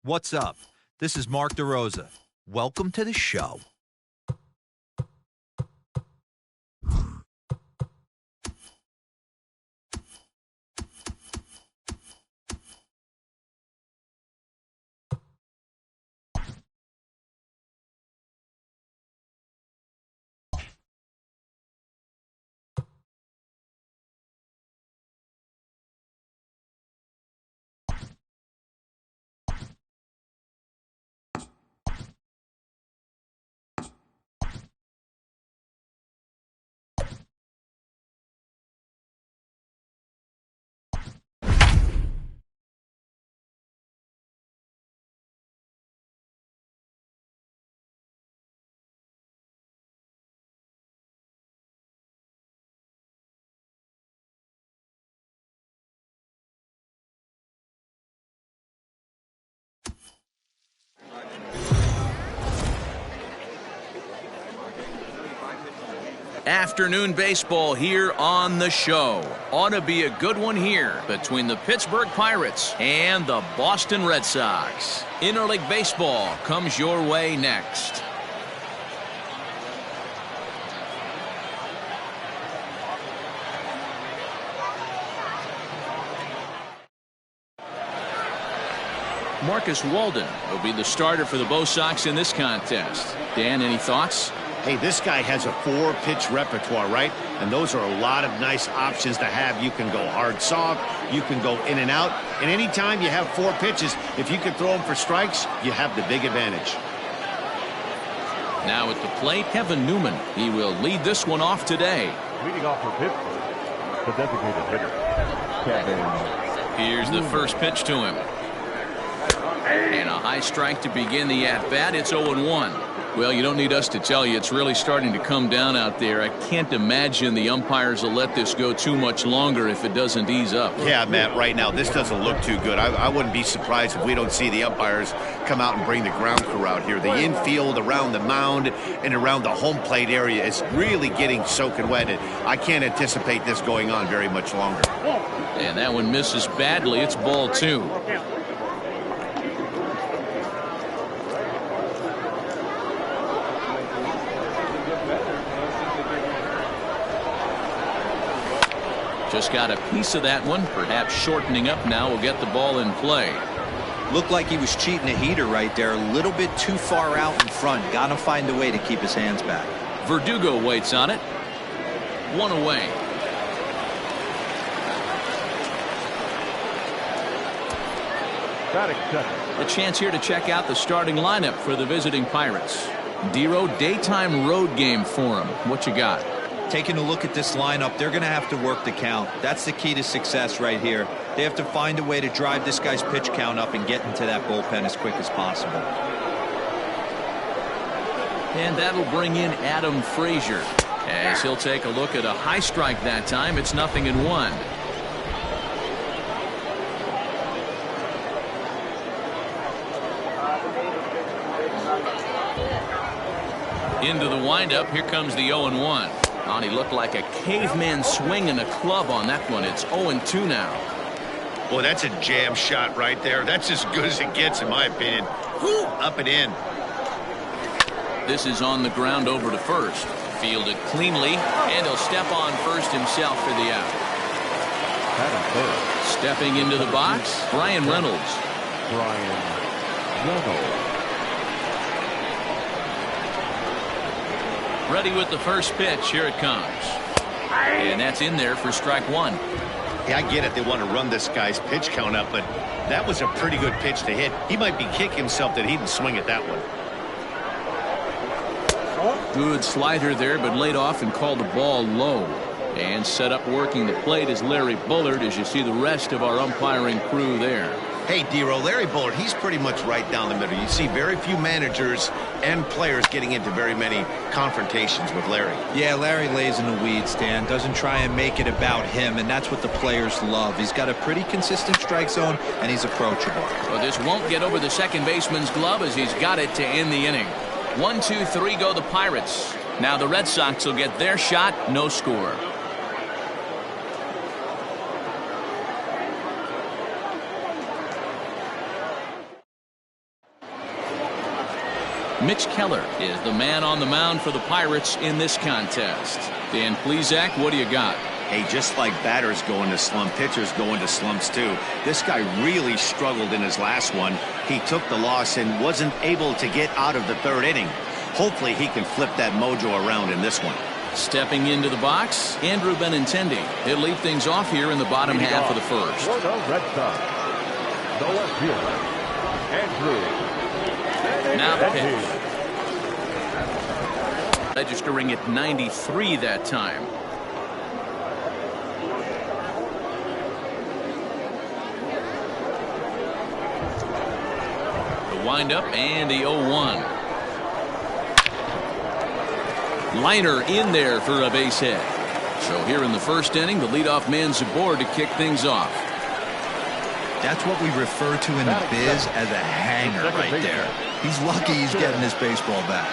What's up? This is Mark DeRosa. Welcome to the show. Afternoon baseball here on the show. Ought to be a good one here between the Pittsburgh Pirates and the Boston Red Sox. Interleague baseball comes your way next. Marcus Walden will be the starter for the Bo Sox in this contest. Dan, any thoughts? Hey, this guy has a 4-pitch repertoire, right? And those are a lot of nice options to have. You can go hard soft, you can go in and out, and anytime you have 4 pitches, if you can throw them for strikes, you have the big advantage. Now at the plate, Kevin Newman. He will lead this one off today. Leading off for Pittsburgh, the designated hitter, Kevin. Here's the first pitch to him. And a high strike to begin the at-bat. It's 0-1. Well, you don't need us to tell you it's really starting to come down out there. I can't imagine the umpires will let this go too much longer if it doesn't ease up. Yeah, Matt, right now this doesn't look too good. I wouldn't be surprised if we don't see the umpires come out and bring the ground crew out here. The infield around the mound and around the home plate area is really getting soaking wet. And I can't anticipate this going on very much longer. And that one misses badly. It's ball 2. Just got a piece of that one. Perhaps shortening up now will get the ball in play. Looked like he was cheating a heater right there. A little bit too far out in front. Got to find a way to keep his hands back. Verdugo waits on it. 1 away. A chance here to check out the starting lineup for the visiting Pirates. Dero, daytime road game for him. What you got? Taking a look at this lineup, they're going to have to work the count. That's the key to success right here. They have to find a way to drive this guy's pitch count up and get into that bullpen as quick as possible. And that'll bring in Adam Frazier as he'll take a look at a high strike that time. It's 0-1. Into the windup. Here comes the 0-1. Oh, he looked like a caveman swinging a club on that one. It's 0-2 now. Boy, that's a jam shot right there. That's as good as it gets, in my opinion. Whoo, up and in. This is on the ground over to first. Fielded cleanly, and he'll step on first himself for the out. Stepping into the box, Brian Reynolds. Ready with the first pitch. Here it comes. And that's in there for strike 1. Yeah, I get it. They want to run this guy's pitch count up, but that was a pretty good pitch to hit. He might be kicking himself that he didn't swing at that one. Good slider there, but laid off and called the ball low. And set up working the plate is Larry Bullard, as you see the rest of our umpiring crew there. Hey, Dero, Larry Bullard, he's pretty much right down the middle. You see very few managers and players getting into very many confrontations with Larry. Yeah, Larry lays in the weeds, Dan. Doesn't try and make it about him, and that's what the players love. He's got a pretty consistent strike zone, and he's approachable. Well, this won't get over the second baseman's glove as he's got it to end the inning. 1, 2, 3 go the Pirates. Now the Red Sox will get their shot. No score. Mitch Keller is the man on the mound for the Pirates in this contest. Dan Plesac, what do you got? Hey, just like batters go into slump, pitchers go into slumps too. This guy really struggled in his last one. He took the loss and wasn't able to get out of the third inning. Hopefully he can flip that mojo around in this one. Stepping into the box, Andrew Benintendi. He'll lead things off here in the bottom half of the first. For the Red Sox, the left fielder, Andrew. Now the pitch. Registering at 93 that time. The windup and the 0-1. Liner in there for a base hit. So here in the first inning, the leadoff man's aboard to kick things off. That's what we refer to in the biz as a hanger right there. He's lucky he's getting this baseball back.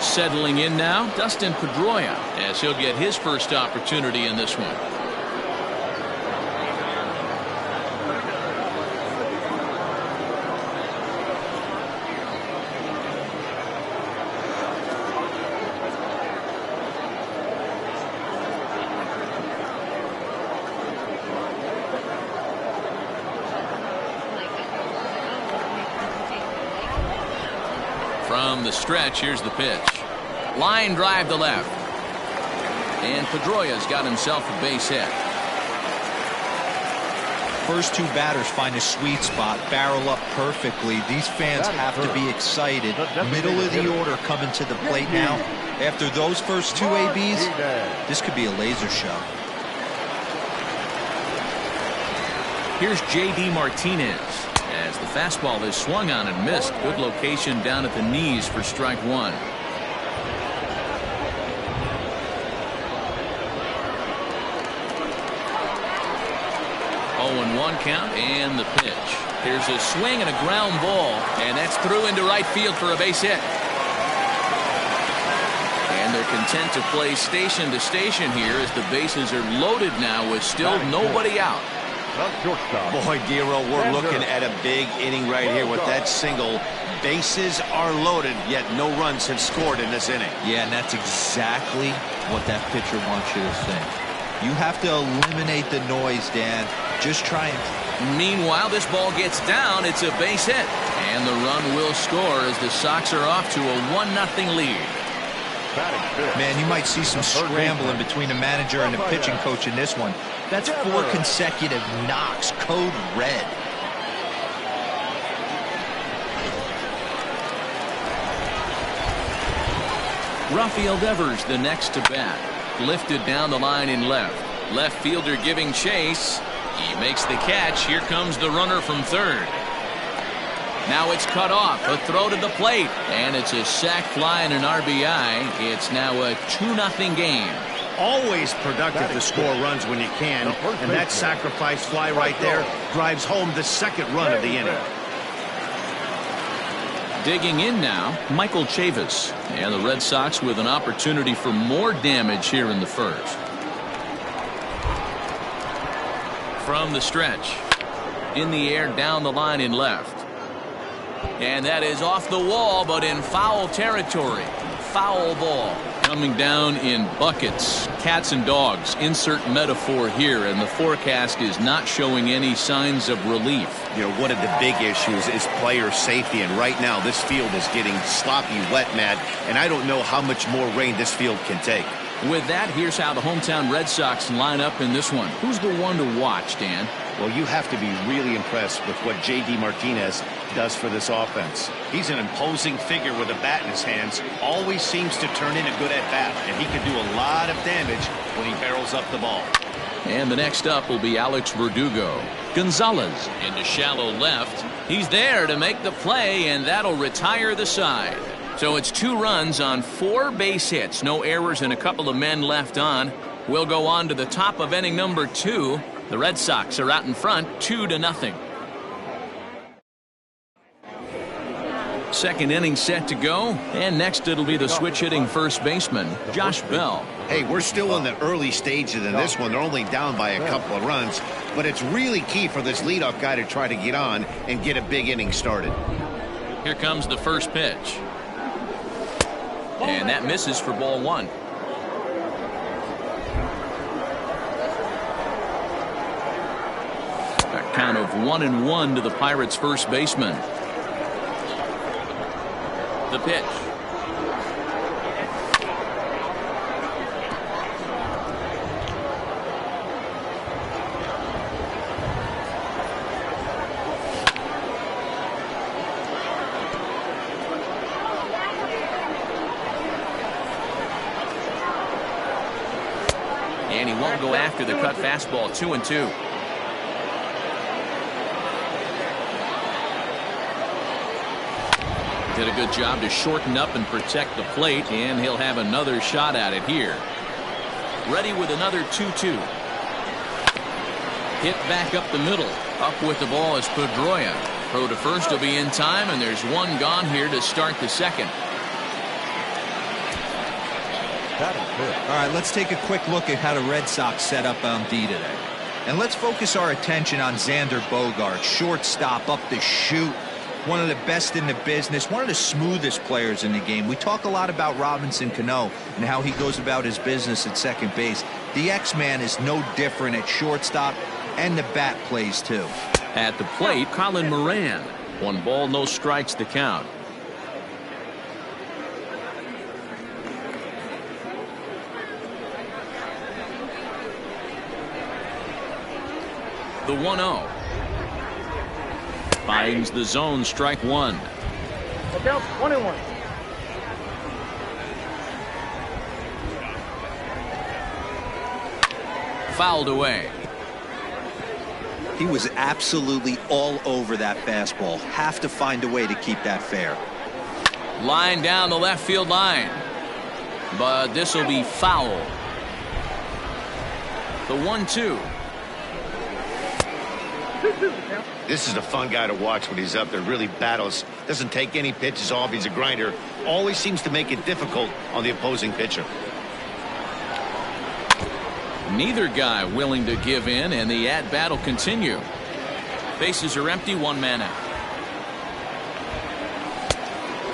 Settling in now, Dustin Pedroia, as he'll get his first opportunity in this one. From the stretch, here's the pitch. Line drive to left. And Pedroia's got himself a base hit. First two batters find a sweet spot, barrel up perfectly. These fans have to be excited. Middle of the order coming to the plate now. After those first two ABs, this could be a laser show. Here's J.D. Martinez. As the fastball is swung on and missed. Good location down at the knees for strike one. 0-1 count and the pitch. Here's a swing and a ground ball, and that's through into right field for a base hit. And they're content to play station to station here as the bases are loaded now with still nobody out. Boy, Giro, we're looking at a big inning right here with that single. Bases are loaded, yet no runs have scored in this inning. Yeah, and that's exactly what that pitcher wants you to think. You have to eliminate the noise, Dan. Just try and... Meanwhile, this ball gets down. It's a base hit. And the run will score as the Sox are off to a 1-0 lead. Man, you might see some scrambling between the manager and the pitching coach in this one. That's 4 consecutive knocks, code red. Rafael Devers the next to bat. Lifted down the line in left. Left fielder giving chase. He makes the catch. Here comes the runner from third. Now it's cut off. A throw to the plate. And it's a sac fly and an RBI. It's now a 2-0 game. Always productive to score runs when you can. And that sacrifice fly right there drives home the second run of the inning. Digging in now, Michael Chavis. And the Red Sox with an opportunity for more damage here in the first. From the stretch. In the air, down the line in left. And that is off the wall, but in foul territory. Foul ball. Coming down in buckets. Cats and dogs. Insert metaphor here, and the forecast is not showing any signs of relief. You know, one of the big issues is player safety, and right now this field is getting sloppy, wet, Matt, and I don't know how much more rain this field can take. With that, here's how the hometown Red Sox line up in this one. Who's the one to watch, Dan? Well, you have to be really impressed with what J.D. Martinez does for this offense. He's an imposing figure with a bat in his hands, always seems to turn in a good at-bat, and he can do a lot of damage when he barrels up the ball. And the next up will be Alex Verdugo. Gonzalez into shallow left. He's there to make the play, and that'll retire the side. So it's 2 runs on 4 base hits. No errors and a couple of men left on. We'll go on to the top of inning number 2. The Red Sox are out in front 2-0. Second inning set to go, and next it'll be the switch hitting first baseman, Josh Bell. Hey, we're still in the early stages in this one. They're only down by a couple of runs, but it's really key for this leadoff guy to try to get on and get a big inning started. Here comes the first pitch. And that misses for ball one. A count of 1-1 to the Pirates' first baseman. The pitch. And he won't go after the cut fastball. 2-2. Did a good job to shorten up and protect the plate, and he'll have another shot at it here. Ready with another 2-2. Hit back up the middle. Up with the ball is Pedroia. Throw to first will be in time, and there's one gone here to start the second. All right, let's take a quick look at how the Red Sox set up on D today. And let's focus our attention on Xander Bogaerts, shortstop up the chute. One of the best in the business, one of the smoothest players in the game. We talk a lot about Robinson Cano and how he goes about his business at second base. The X-Man is no different at shortstop, and the bat plays too. At the plate, Colin Moran. 1 ball, no strikes to count. The 1-0. Finds the zone, strike one. Look out, 1-1. Fouled away. He was absolutely all over that fastball. Have to find a way to keep that fair. Line down the left field line. But this will be foul. The 1-2. This is a fun guy to watch when he's up there. Really battles. Doesn't take any pitches off. He's a grinder. Always seems to make it difficult on the opposing pitcher. Neither guy willing to give in, and the at-bat will continue. Bases are empty, 1 man out.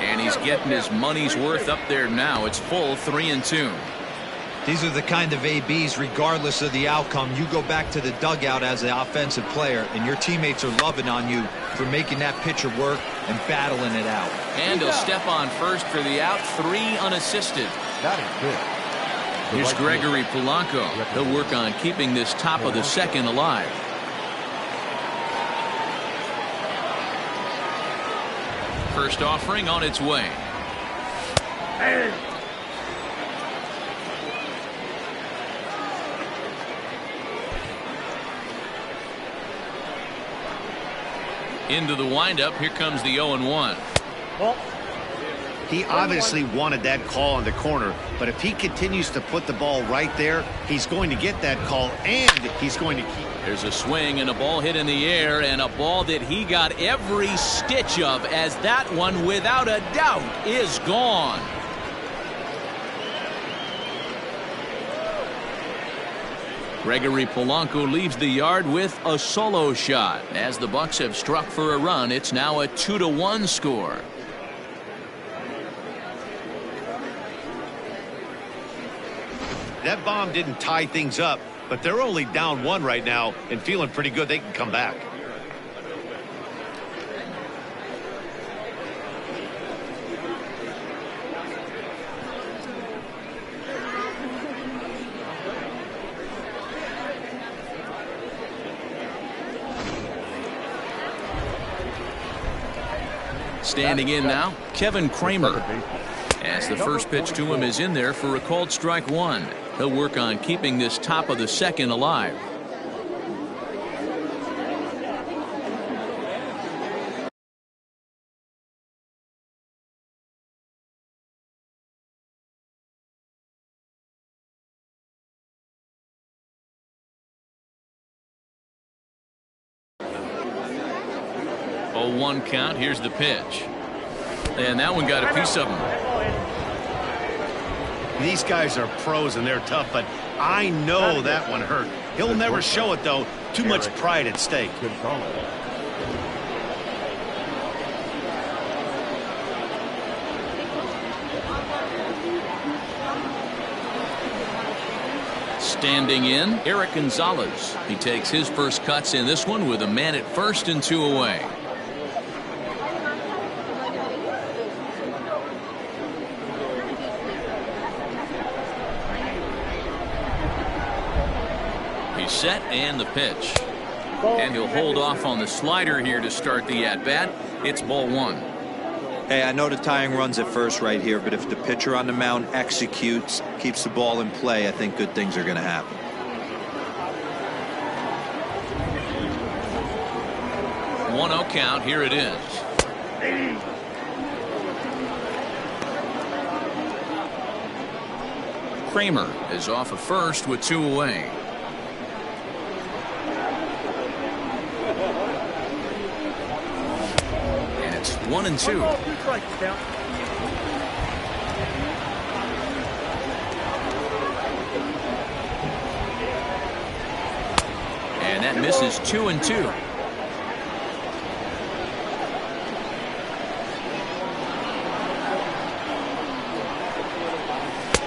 And he's getting his money's worth up there now. It's full, 3-2. These are the kind of ABs, regardless of the outcome, you go back to the dugout as an offensive player, and your teammates are loving on you for making that pitcher work and battling it out. And he'll step on first for the out, 3 unassisted. That is good. Here's Gregory Polanco. He'll work on keeping this top of the second alive. First offering on its way. Into the windup. Here comes the 0-1. He obviously wanted that call on the corner, but if he continues to put the ball right there, he's going to get that call, and he's going to keep. There's a swing and a ball hit in the air, and a ball that he got every stitch of, as that one, without a doubt, is gone. Gregory Polanco leaves the yard with a solo shot. As the Bucks have struck for a run, it's now a 2-1 score. That bomb didn't tie things up, but they're only down 1 right now and feeling pretty good they can come back. Standing in now, Kevin Kramer. As the first pitch to him is in there for a called strike 1. He'll work on keeping this top of the second alive. A 1 count. Here's the pitch. And that one got a piece of him. These guys are pros and they're tough, but I know that one hurt. He'll never show it, though. Too much pride at stake. Good call. Standing in, Eric Gonzalez. He takes his first cuts in this one with a man at first and 2 away. He's set and the pitch. And he'll hold off on the slider here to start the at-bat. It's ball 1. Hey, I know the tying runs at first right here, but if the pitcher on the mound executes, keeps the ball in play, I think good things are going to happen. One 0 count. Here it is. Kramer is off of first with 2 away. And it's 1 and 2. And that misses 2 and 2.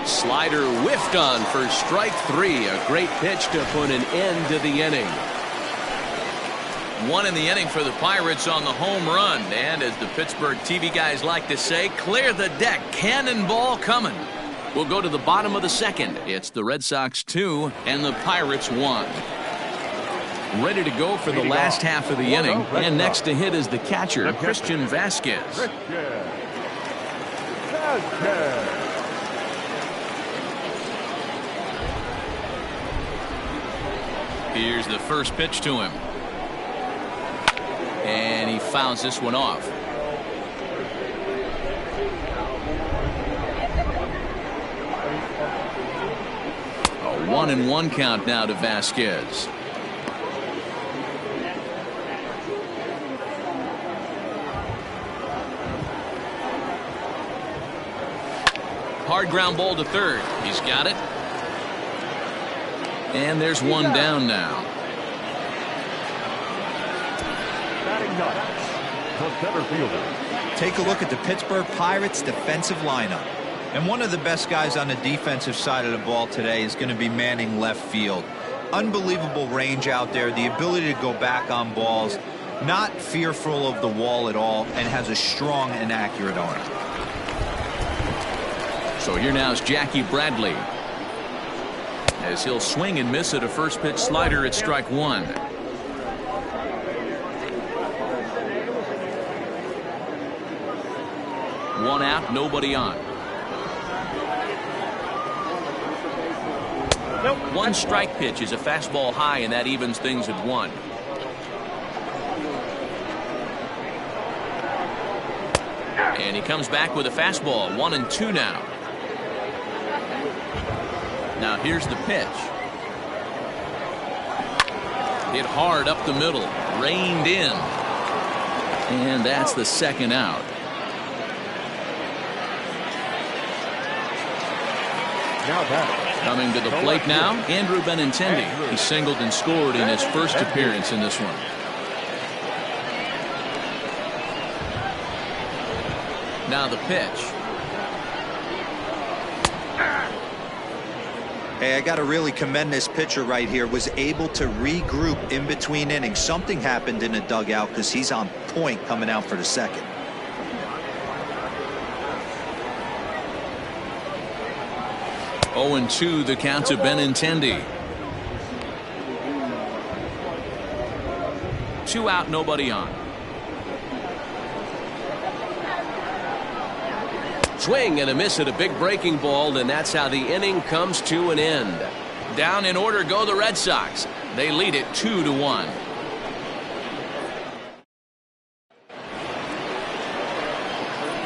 Slider whiffed on for strike 3. A great pitch to put an end to the inning. 1 in the inning for the Pirates on the home run. And as the Pittsburgh TV guys like to say, clear the deck. Cannonball coming. We'll go to the bottom of the second. It's the Red Sox 2 and the Pirates 1. Ready to go for the last half of the inning. And next to hit is the catcher, Christian Vasquez. Here's the first pitch to him. And he fouls this one off. A 1-1 count now to Vasquez. Hard ground ball to third. He's got it. And there's one down now. Take a look at the Pittsburgh Pirates defensive lineup. And one of the best guys on the defensive side of the ball today is going to be manning left field. Unbelievable range out there, the ability to go back on balls, not fearful of the wall at all, and has a strong and accurate arm. So here now is Jackie Bradley. As he'll swing and miss at a first pitch slider at strike 1. One out, nobody on. One strike pitch is a fastball high, and that evens things at 1. And he comes back with a fastball. 1-2 now. Now here's the pitch. Hit hard up the middle. Reined in. And that's the second out. Coming to the plate now, Andrew Benintendi. He singled and scored in his first appearance in this one. Now the pitch. Hey, I got to really commend this pitcher right here. Was able to regroup in between innings. Something happened in the dugout because he's on point coming out for the second. Oh, 2 the count to Benintendi. 2 out, nobody on. Swing and a miss at a big breaking ball, and that's how the inning comes to an end. Down in order go the Red Sox. They lead it 2-1.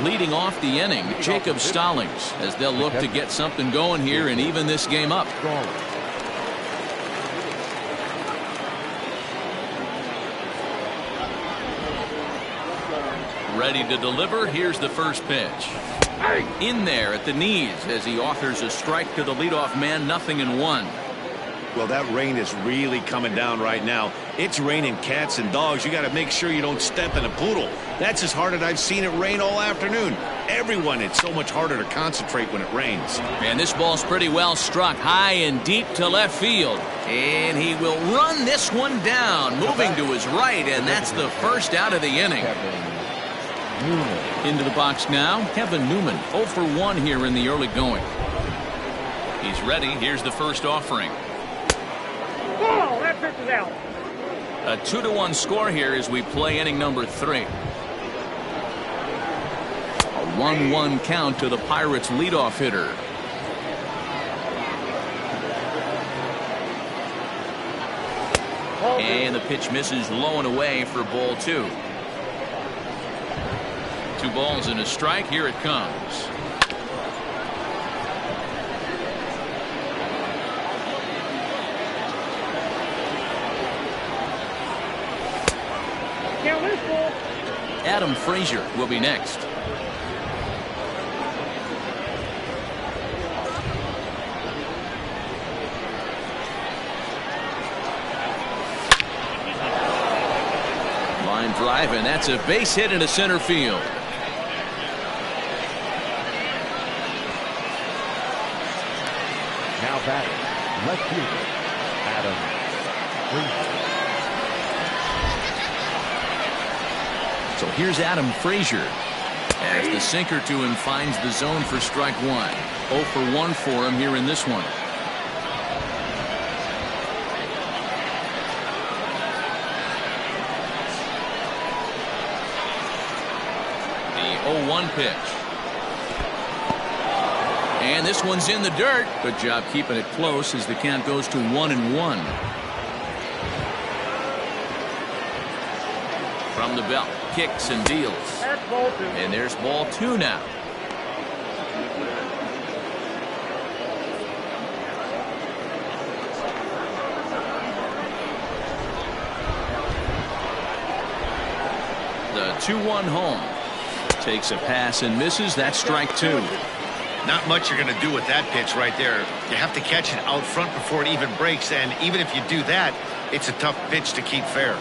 Leading off the inning, Jacob Stallings, as they'll look to get something going here and even this game up. Ready to deliver. Here's the first pitch. In there at the knees as he offers a strike to the leadoff man. 0-1. Well, that rain is really coming down right now. It's raining cats and dogs. You got to make sure you don't step in a poodle. That's as hard as I've seen it rain all afternoon. Everyone, it's so much harder to concentrate when it rains. And this ball's pretty well struck high and deep to left field. And he will run this one down, moving to his right, and that's the first out of the inning. Into the box now, Kevin Newman, 0 for 1 here in the early going. He's ready. Here's the first offering. Oh, that pitch is out. A 2-1 score here as we play inning number 3. A 1-1 count to the Pirates leadoff hitter. And the pitch misses low and away for ball 2. 2 balls and a strike. Here it comes. Adam Frazier will be next. Line drive, and that's a base hit into center field. Now batting, left fielder, Adam Frazier. So here's Adam Frazier as the sinker to him finds the zone for strike 1. 0 for 1 for him here in this one. The 0-1 pitch. And this one's in the dirt. Good job keeping it close as the count goes to 1-1. From the belt, kicks and deals. And there's ball 2 now. The 2-1 home. Takes a pass and misses. That's strike 2. Not much you're going to do with that pitch right there. You have to catch it out front before it even breaks, and even if you do that, it's a tough pitch to keep fair.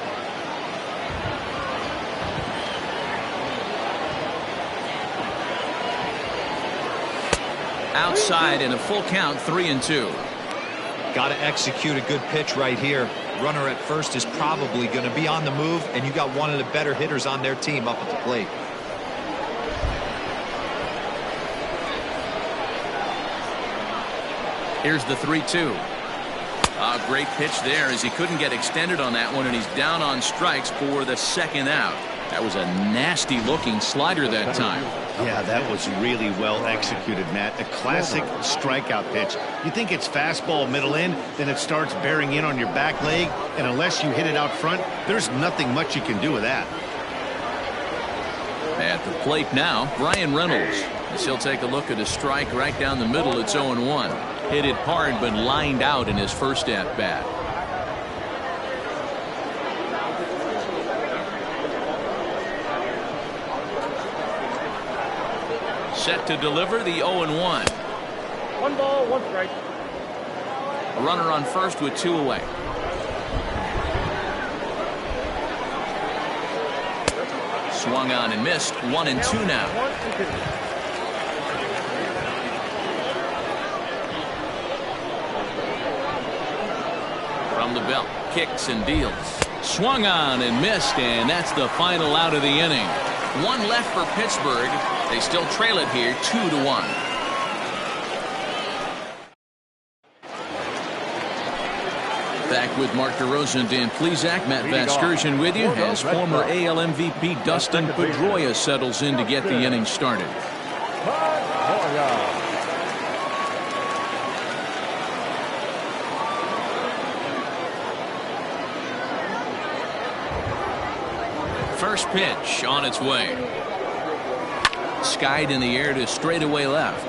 Outside in a full count, 3-2. Got to execute a good pitch right here. Runner at first is probably going to be on the move, and you got one of the better hitters on their team up at the plate. Here's the 3-2. A great pitch there as he couldn't get extended on that one, and he's down on strikes for the second out. That was a nasty looking slider that time. Yeah, that was really well executed, Matt. A classic strikeout pitch. You think it's fastball middle in, then it starts bearing in on your back leg, and unless you hit it out front, there's nothing much you can do with that. At the plate now, Brian Reynolds. As he'll take a look at a strike right down the middle. It's 0-1. Hit it hard, but lined out in his first at bat. Set to deliver the 0-1. 1 ball, 1 strike. A runner on first with 2 away. Swung on and missed. 1-2 now. 1-2. From the belt, kicks and deals. Swung on and missed, and that's the final out of the inning. 1 left for Pittsburgh. They still trail it here 2-1. Back with Mark DeRosa and Dan Plesac. Matt Vasgersian with you as former AL MVP Dustin Pedroia settles in to get the inning started. First pitch on its way. Skied in the air to straightaway left.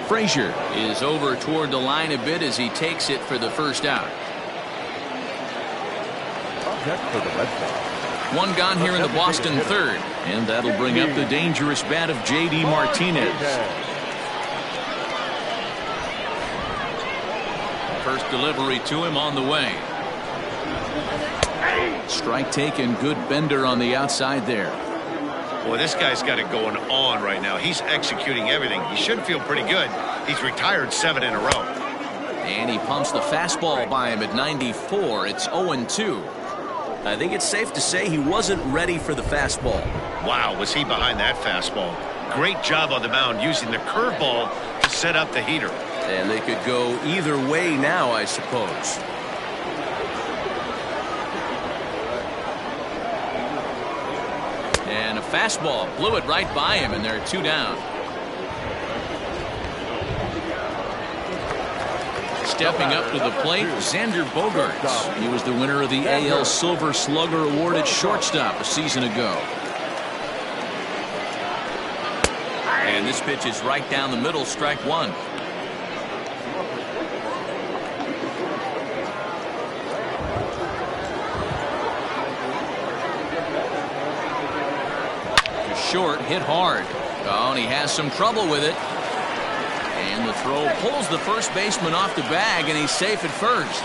Frazier is over toward the line a bit as he takes it for the first out. Up next for the Red Sox, One gone here in the Boston third. And that'll bring up the dangerous bat of J.D. Martinez. First delivery to him on the way. Strike taken. Good bender on the outside there. Boy, this guy's got it going on right now. He's executing everything. He should feel pretty good. He's retired 7 in a row. And he pumps the fastball by him at 94. It's 0-2. I think it's safe to say he wasn't ready for the fastball. Wow, was he behind that fastball. Great job on the mound using the curveball to set up the heater. And they could go either way now, I suppose. And a fastball blew it right by him, and there are 2 down. Stepping up to the plate, Xander Bogaerts. He was the winner of the AL Silver Slugger Award at shortstop a season ago. And this pitch is right down the middle, strike 1. To short, hit hard. Oh, and he has some trouble with it. And the throw pulls the first baseman off the bag, and he's safe at first.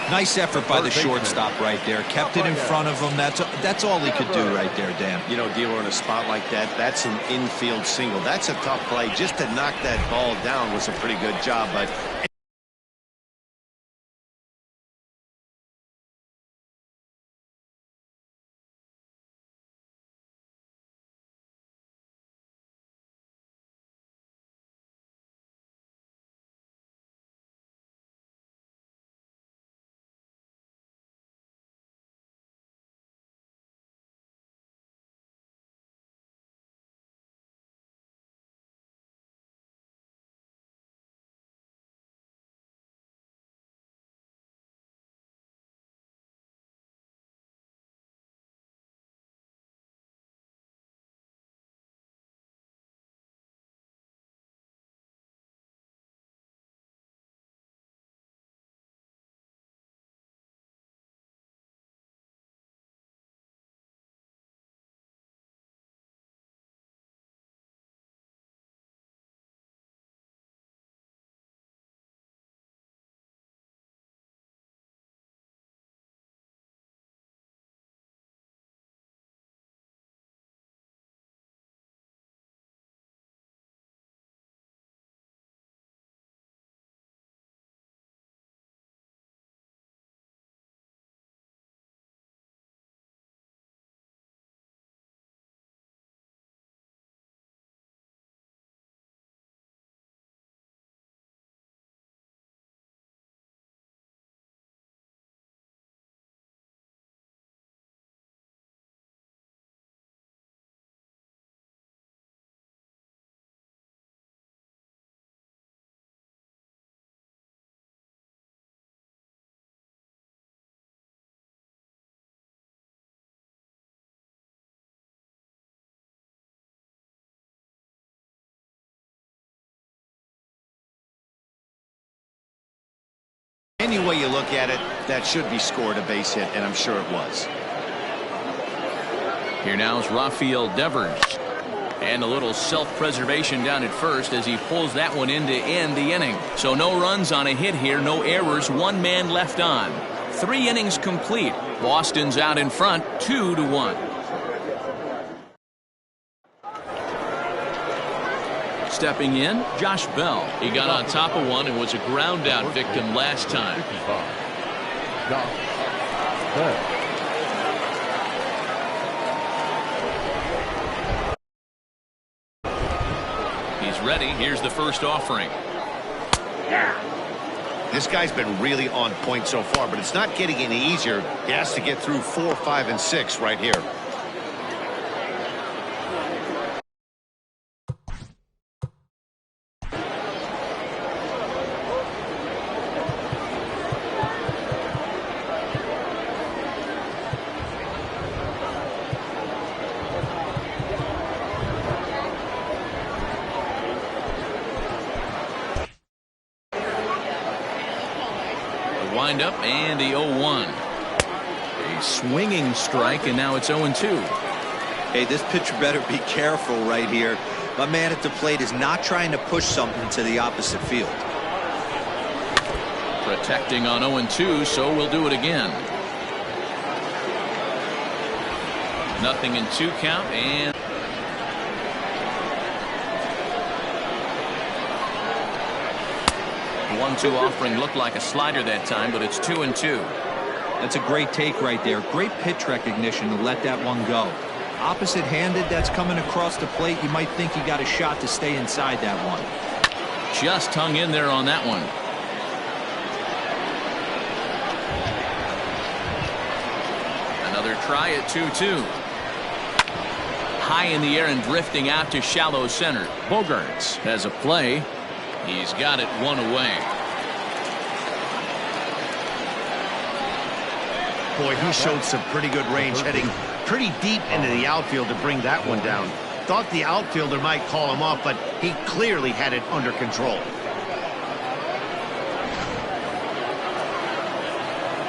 Nice effort by the shortstop right there. Kept it in front of him. That's all he could do right there, Dan. You know, Dealer, in a spot like that, that's an infield single. That's a tough play. Just to knock that ball down was a pretty good job, but any way you look at it, that should be scored a base hit, and I'm sure it was. Here now is Rafael Devers. And a little self-preservation down at first as he pulls that one in to end the inning. So no runs on a hit here, no errors, 1 man left on. 3 innings complete. Boston's out in front, 2-1. Stepping in, Josh Bell. He got on top of one and was a ground out victim last time. He's ready. Here's the first offering. This guy's been really on point so far, but it's not getting any easier. He has to get through 4, 5, and 6 right here. Wind up and the 0-1. swinging strike, and now it's 0-2. Hey, this pitcher better be careful right here. My man at the plate is not trying to push something to the opposite field. Protecting on 0-2, so we'll do it again. 0-2 count, and 1-2 offering looked like a slider that time, but it's 2-2. That's a great take right there. Great pitch recognition to let that one go. Opposite-handed, that's coming across the plate. You might think you got a shot to stay inside that one. Just hung in there on that one. Another try at 2-2. High in the air and drifting out to shallow center. Bogarts has a play. He's got it one away. Boy, he showed some pretty good range, heading pretty deep into the outfield to bring that one down. Thought the outfielder might call him off, but he clearly had it under control.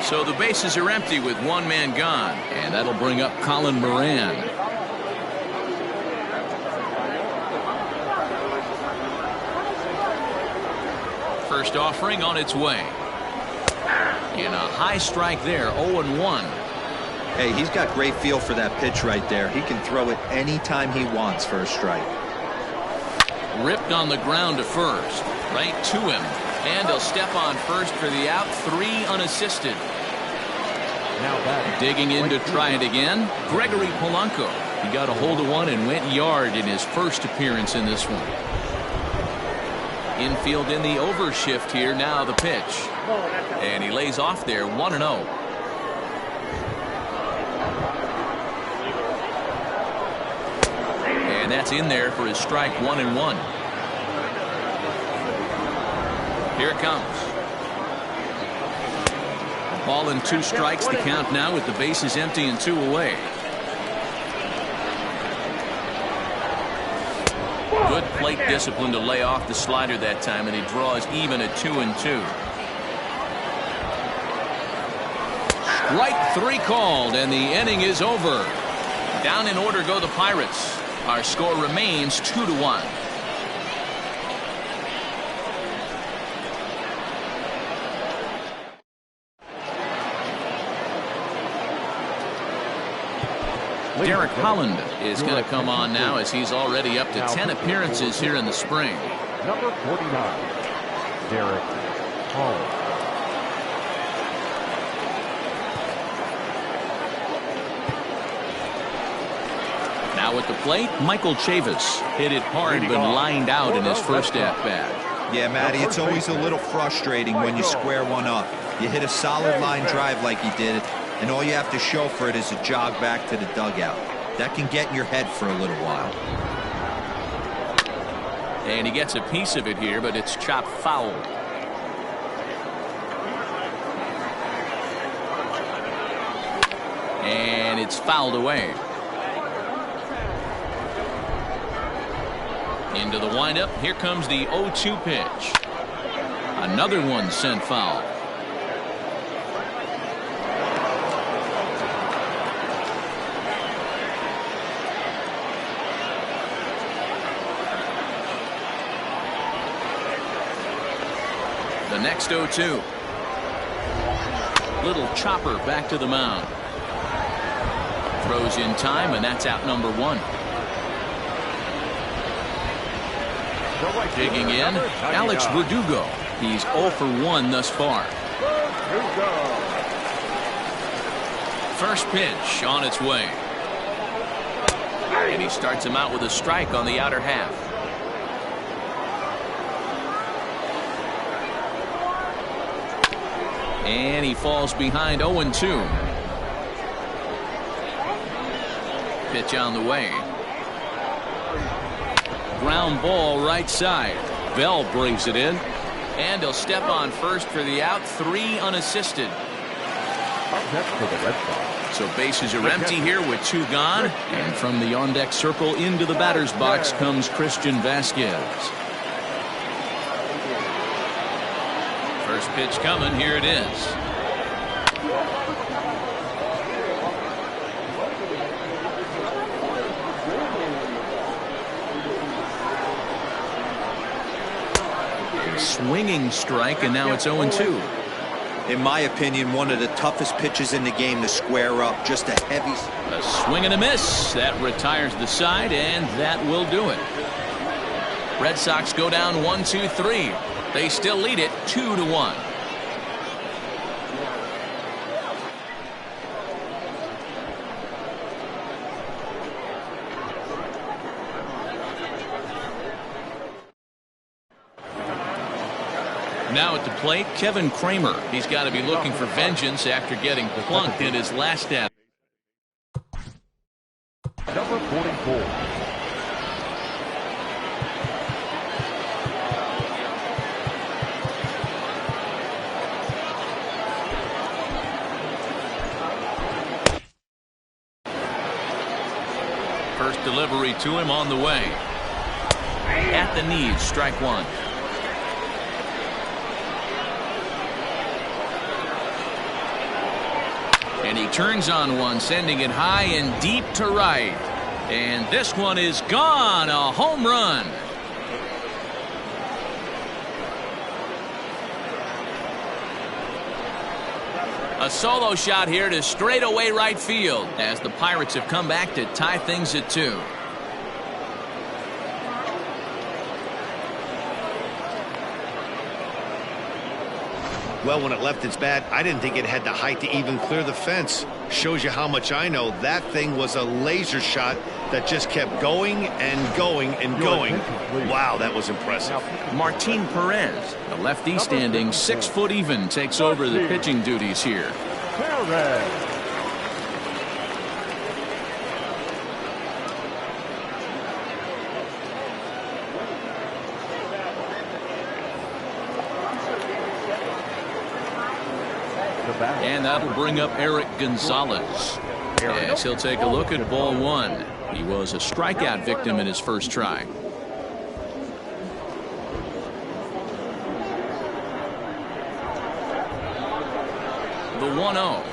So the bases are empty with one man gone, and that'll bring up Colin Moran. First offering on its way. And a high strike there, 0-1. Hey, he's got great feel for that pitch right there. He can throw it anytime he wants for a strike. Ripped on the ground to first. Right to him. And he'll step on first for the out. 3 unassisted. Now back. Digging in to try it again. Gregory Polanco. He got a hold of one and went yard in his first appearance in this one. Infield in the overshift here. Now the pitch. And he lays off there, 1-0. And that's in there for his strike, 1-1. Here it comes. Ball and 2 strikes the count now with the bases empty and 2 away. Good plate discipline to lay off the slider that time, and he draws even at 2-2. Strike 3 called, and the inning is over. Down in order go the Pirates. Our score remains 2-1. Derek Holland is going to come on now, as he's already up to 10 appearances here in the spring. Number 49, Derek Holland. Now at the plate, Michael Chavis hit it hard but lined out in his first at-bat. Yeah, Matty, it's always a little frustrating when you square one up. You hit a solid line drive like he did, and all you have to show for it is a jog back to the dugout. That can get in your head for a little while. And he gets a piece of it here, but it's chopped foul. And it's fouled away. Into the windup. Here comes the 0-2 pitch. Another one sent foul. The next 0-2. Little chopper back to the mound. Throws in time, and that's out number 1. Digging in, Alex Verdugo. He's 0 for 1 thus far. First pitch on its way. And he starts him out with a strike on the outer half. And he falls behind 0-2. Pitch on the way. Ground ball right side. Bell brings it in. And he'll step on first for the out. 3 unassisted. So bases are empty here with 2 gone. And from the on-deck circle into the batter's box comes Christian Vasquez. First pitch coming. Here it is. swinging strike, and now it's 0-2. In my opinion, one of the toughest pitches in the game to square up. Just a heavy. A swing and a miss. That retires the side, and that will do it. Red Sox go down 1-2-3. They still lead it 2-1. Now at the plate, Kevin Kramer. He's got to be looking for vengeance after getting plunked in his last at. Number 44. First delivery to him on the way. At the knees, strike one. And he turns on one, sending it high and deep to right. And this one is gone. A home run. A solo shot here to straightaway right field as the Pirates have come back to tie things at 2. Well, when it left its bat, I didn't think it had the height to even clear the fence. Shows you how much I know. That thing was a laser shot that just kept going and going and going. Wow, that was impressive. Martin Perez, the lefty standing 6 foot even, takes over the pitching duties here. And that'll bring up Eric Gonzalez as he'll take a look at ball one. He was a strikeout victim in his first try. The 1-0.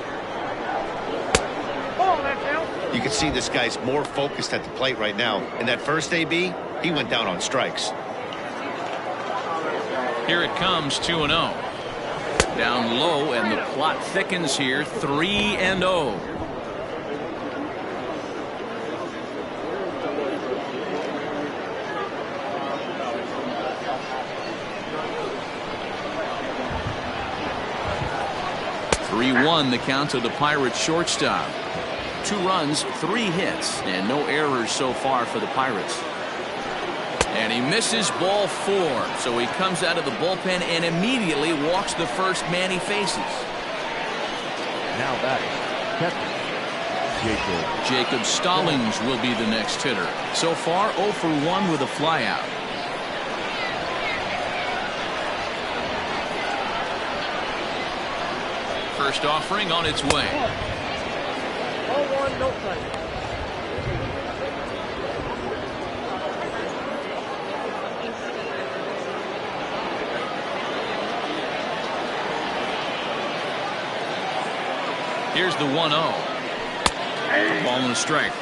You can see this guy's more focused at the plate right now. In that first AB, he went down on strikes. Here it comes, 2-0. Down low, and the plot thickens here, 3-0. The count to the Pirates shortstop. 2 runs, 3 hits, and no errors so far for the Pirates. And he misses ball 4, so he comes out of the bullpen and immediately walks the first man he faces. Now batting, Jacob Stallings will be the next hitter. So far 0 for 1 with a flyout. First offering on its way. 0-1, no strike. Here's the 1-0. Ball and a strike.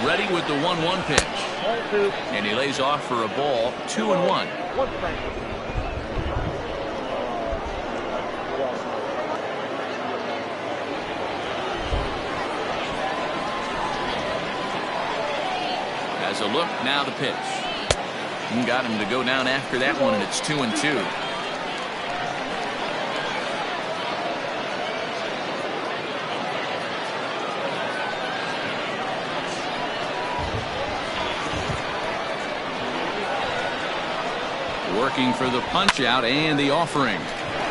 Ready with the 1-1 pitch. And he lays off for a ball, 2-1. As a look, now the pitch. And got him to go down after that one, and it's 2-2. Working for the punch out and the offering.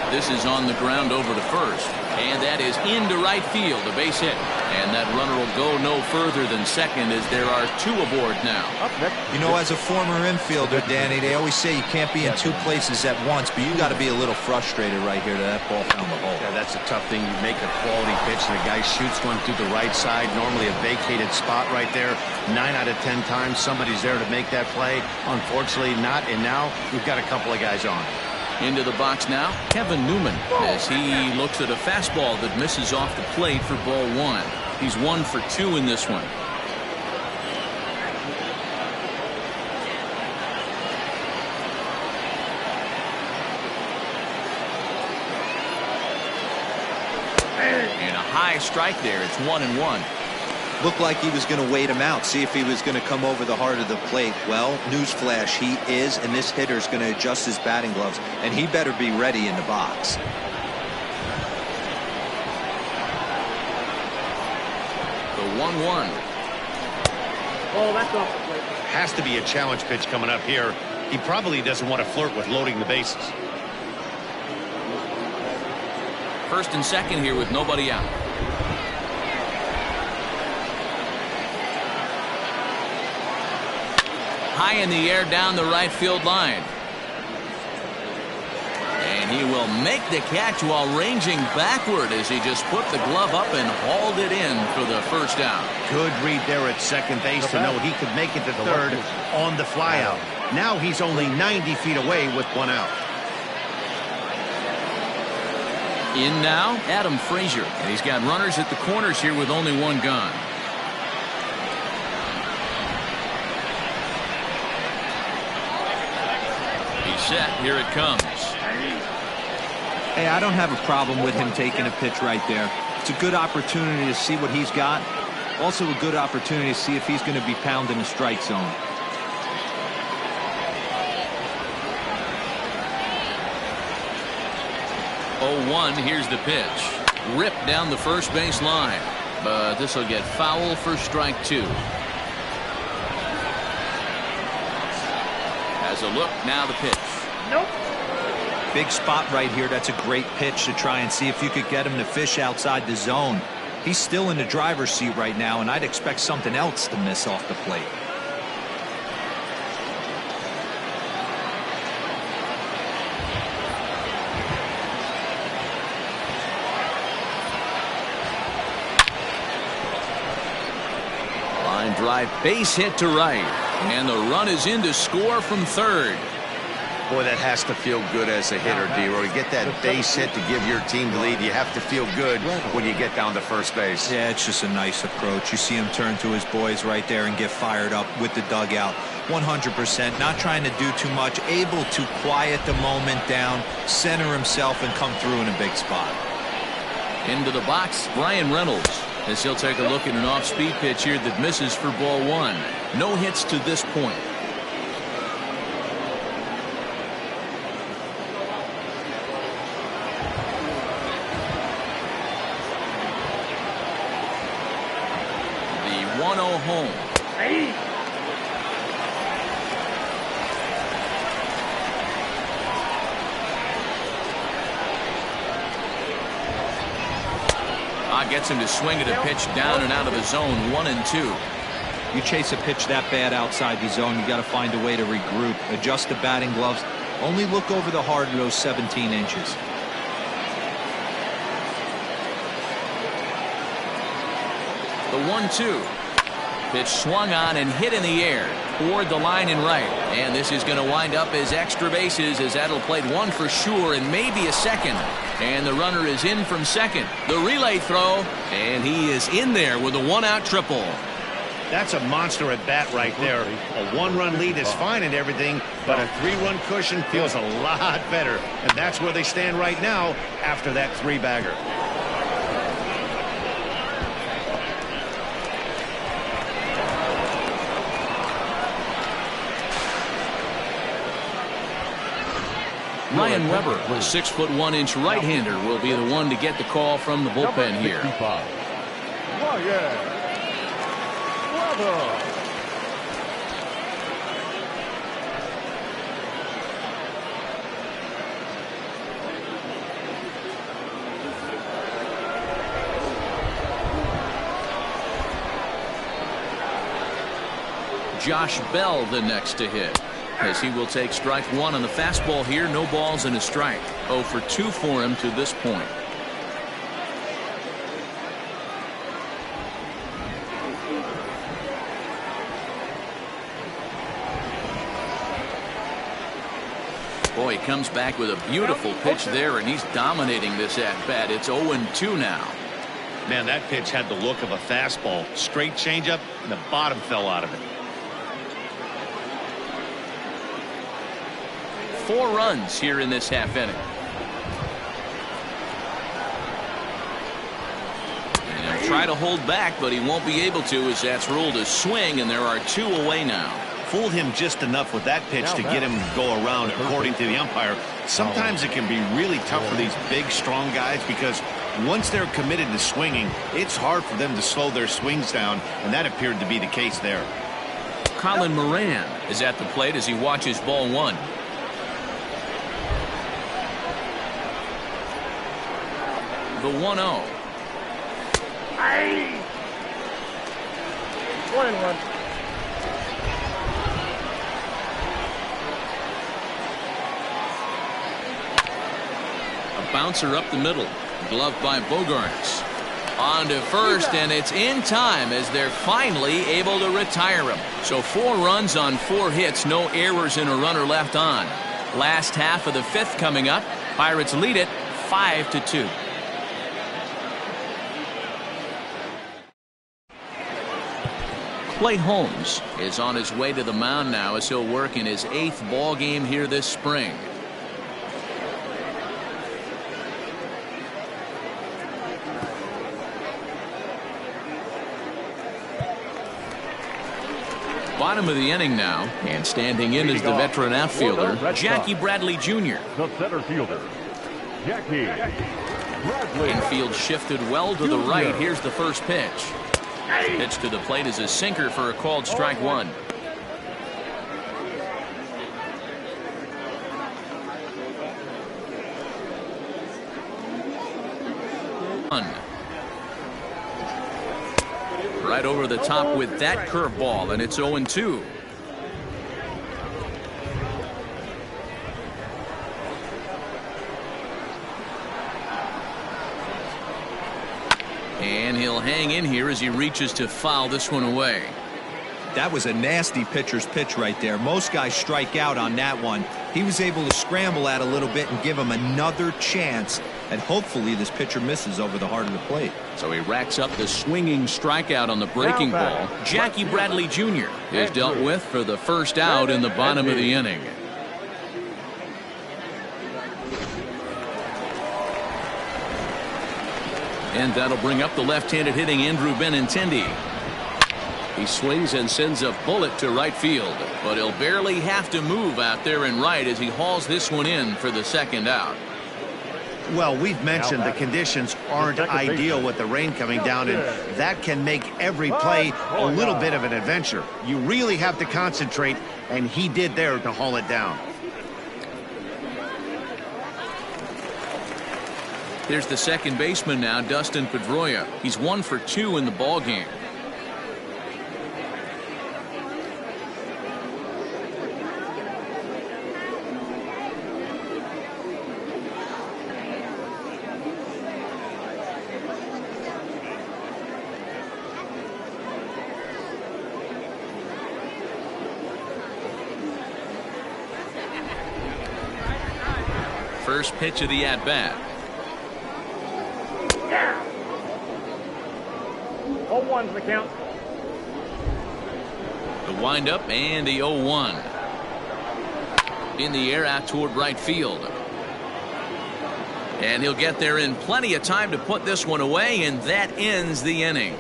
This is on the ground over to first, and that is into right field, a base hit. And that runner will go no further than second as there are 2 aboard now. You know, as a former infielder, Danny, they always say you can't be in 2 places at once, but you got to be a little frustrated right here that ball found the hole. Yeah, that's a tough thing. You make a quality pitch and the guy shoots one through the right side, normally a vacated spot right there. 9 out of 10 times somebody's there to make that play. Unfortunately not, and now we've got a couple of guys on. Into the box now, Kevin Newman, as he looks at a fastball that misses off the plate for ball 1. He's 1 for 2 in this one. And a high strike there. It's 1-1. Looked like he was going to wait him out, see if he was going to come over the heart of the plate. Well, newsflash, he is, and this hitter's going to adjust his batting gloves, and he better be ready in the box. The 1-1. Oh, that's off the plate. Has to be a challenge pitch coming up here. He probably doesn't want to flirt with loading the bases. First and second here with nobody out. High in the air down the right field line. And he will make the catch while ranging backward as he just put the glove up and hauled it in for the first down. Good read there at second base to know he could make it to third on the flyout. Now he's only 90 feet away with 1 out. In now, Adam Frazier. And he's got runners at the corners here with only 1 gone. He's set. Here it comes. Hey, I don't have a problem with him taking a pitch right there. It's a good opportunity to see what he's got. Also a good opportunity to see if he's going to be pounding the strike zone. Oh, 1, here's the pitch. Ripped down the first base line. But this will get foul for strike 2. Has a look, now the pitch. Nope. Big spot right here. That's a great pitch to try and see if you could get him to fish outside the zone. He's still in the driver's seat right now, and I'd expect something else to miss off the plate. Line drive, base hit to right. And the run is in to score from third. Boy, that has to feel good as a hitter, D-Roy. You get that base hit to give your team the lead. You have to feel good when you get down to first base. Yeah, it's just a nice approach. You see him turn to his boys right there and get fired up with the dugout. 100%, not trying to do too much, able to quiet the moment down, center himself, and come through in a big spot. Into the box, Brian Reynolds, as he'll take a look at an off-speed pitch here that misses for ball 1. No hits to this point. The 1-0 home. Hey. Gets him to swing at a pitch down and out of the zone. 1-2. You chase a pitch that bad outside the zone, you got to find a way to regroup, adjust the batting gloves, only look over the heart of those 17 inches. The 1-2. Pitch swung on and hit in the air toward the line and right. And this is going to wind up as extra bases, as that'll play 1 for sure and maybe a second. And the runner is in from second. The relay throw, and he is in there with a 1-out triple. That's a monster at bat right there. A 1-run lead is fine and everything, but a 3-run cushion feels a lot better. And that's where they stand right now after that 3-bagger. Ryan Weber, a 6'1" right-hander, will be the one to get the call from the bullpen here. Ryan Weber. Josh Bell the next to hit, as he will take strike 1 on the fastball here. No balls and a strike. 0 for 2 for him to this point. Oh, he comes back with a beautiful pitch there, and he's dominating this at-bat. It's 0-2 now. Man, that pitch had the look of a fastball. Straight changeup, and the bottom fell out of it. 4 runs here in this half inning. And he'll try to hold back, but he won't be able to, as that's ruled a swing, and there are 2 away now. Fooled him just enough with that pitch to get him to go around, according to the umpire. Sometimes it can be really tough for these big, strong guys, because once they're committed to swinging, it's hard for them to slow their swings down, and that appeared to be the case there. Colin Moran is at the plate as he watches ball 1. The 1-0. 1-1. A bouncer up the middle. Gloved by Bogarts. On to first, and it's in time as they're finally able to retire him. So 4 runs on 4 hits, no errors and a runner left on. Last half of the 5th coming up. Pirates lead it 5-2. Clay Holmes is on his way to the mound now as he'll work in his 8th ball game here this spring. Bottom of the inning now, and standing in is the veteran outfielder, Jackie Bradley Jr. The center fielder, Jackie Bradley. Infield shifted well to the right. Here's the first pitch. Pitch to the plate is a sinker for a called strike 1. Right over the top with that curveball, and it's 0-2. And he'll hang in here as he reaches to foul this one away. That was a nasty pitcher's pitch right there. Most guys strike out on that one. He was able to scramble at a little bit and give him another chance, and hopefully this pitcher misses over the heart of the plate. So he racks up the swinging strikeout on the breaking ball. Jackie Bradley Jr. is dealt with for the first out in the bottom of the inning. And that'll bring up the left-handed hitting Andrew Benintendi. He swings and sends a bullet to right field, but he'll barely have to move out there in right as he hauls this one in for the second out. Well, we've mentioned the conditions aren't ideal with the rain coming down, and that can make every play a little bit of an adventure. You really have to concentrate, and he did there to haul it down. Here's the second baseman now, Dustin Pedroia. He's 1 for 2 in the ball game. First pitch of the at-bat. 0-1's the count. The windup and the 0-1. In the air out toward right field. And he'll get there in plenty of time to put this one away, and that ends the inning.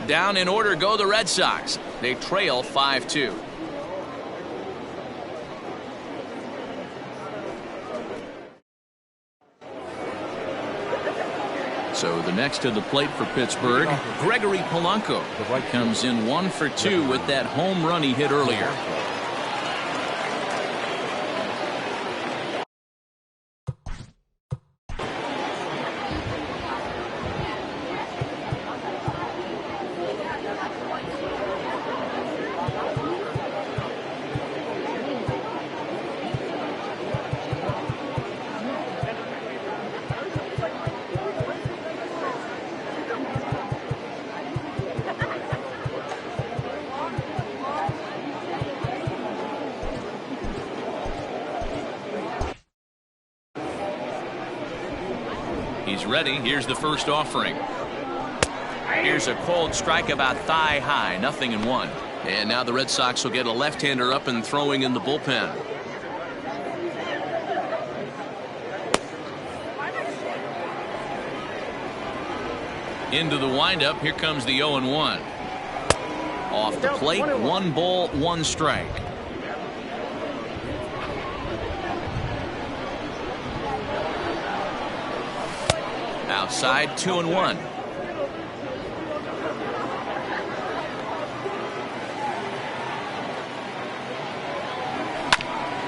Down in order go the Red Sox. They trail 5-2. So the next to the plate for Pittsburgh, Gregory Polanco comes in 1 for 2 with that home run he hit earlier. Ready, here's the first offering. Here's a cold strike about thigh high, 0-1. And now the Red Sox will get a left-hander up and throwing in the bullpen. Into the windup, here comes the 0-1. Off the plate, 1 ball, 1 strike. Outside, 2-1.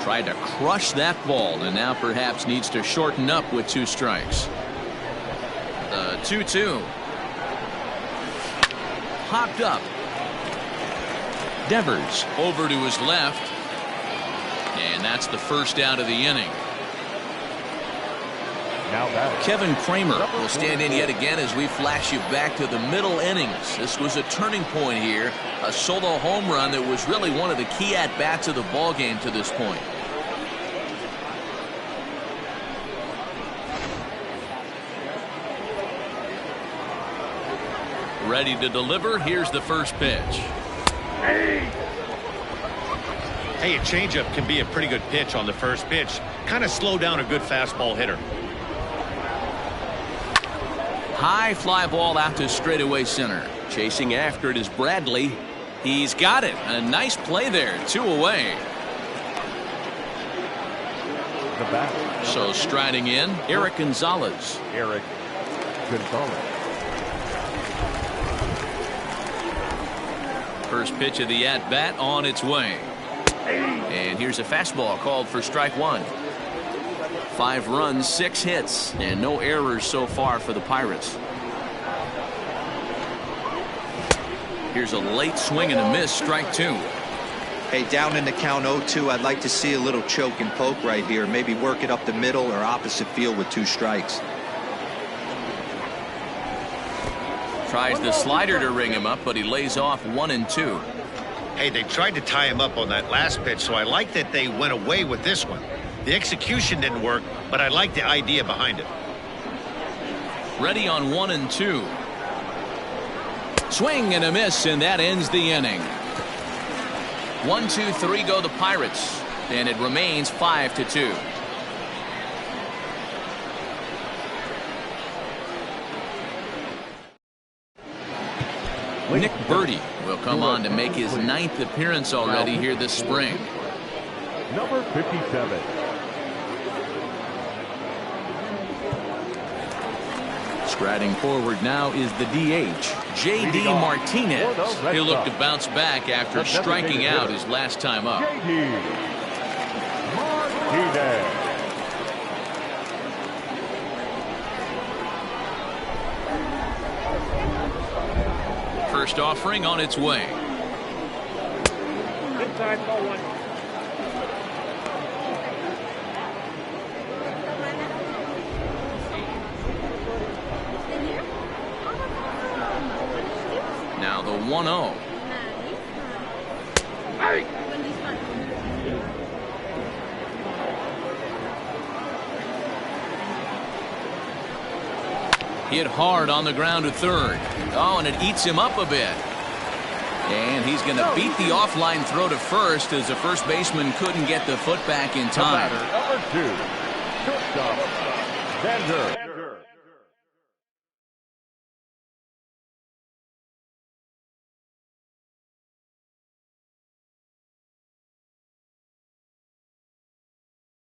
Tried to crush that ball and now perhaps needs to shorten up with 2 strikes. The 2-2. Popped up. Devers over to his left. And that's the first out of the inning. Kevin Kramer will stand in yet again as we flash you back to the middle innings. This was a turning point here. A solo home run that was really one of the key at-bats of the ball game to this point. Ready to deliver. Here's the first pitch. Hey, a changeup can be a pretty good pitch on the first pitch. Kind of slow down a good fastball hitter. High fly ball out to straightaway center. Chasing after it is Bradley. He's got it. A nice play there. 2 away. So striding in, Eric Gonzalez. First pitch of the at-bat on its way. And here's a fastball called for strike 1. 5 runs, 6 hits, and no errors so far for the Pirates. Here's a late swing and a miss, strike 2. Hey, down in the count 0-2, I'd like to see a little choke and poke right here. Maybe work it up the middle or opposite field with 2 strikes. Tries the slider to ring him up, but he lays off 1-2. Hey, they tried to tie him up on that last pitch, so I like that they went away with this one. The execution didn't work, but I like the idea behind it. Ready on 1-2. Swing and a miss, and that ends the inning. 1, 2, 3 go the Pirates, and it remains 5-2. Nick Birdie will come on to make his 9th appearance already here this spring. Number 57. Striding forward now is the DH, J.D. Martinez. He'll look to bounce back after striking out his last time up. J.D. Martinez. First offering on its way. Inside, ball 1. Now the 1-0. Hit hard on the ground to third. Oh, and it eats him up a bit. And he's going to beat the offline throw to first as the first baseman couldn't get the foot back in time. Number 2, shortstop, Vander.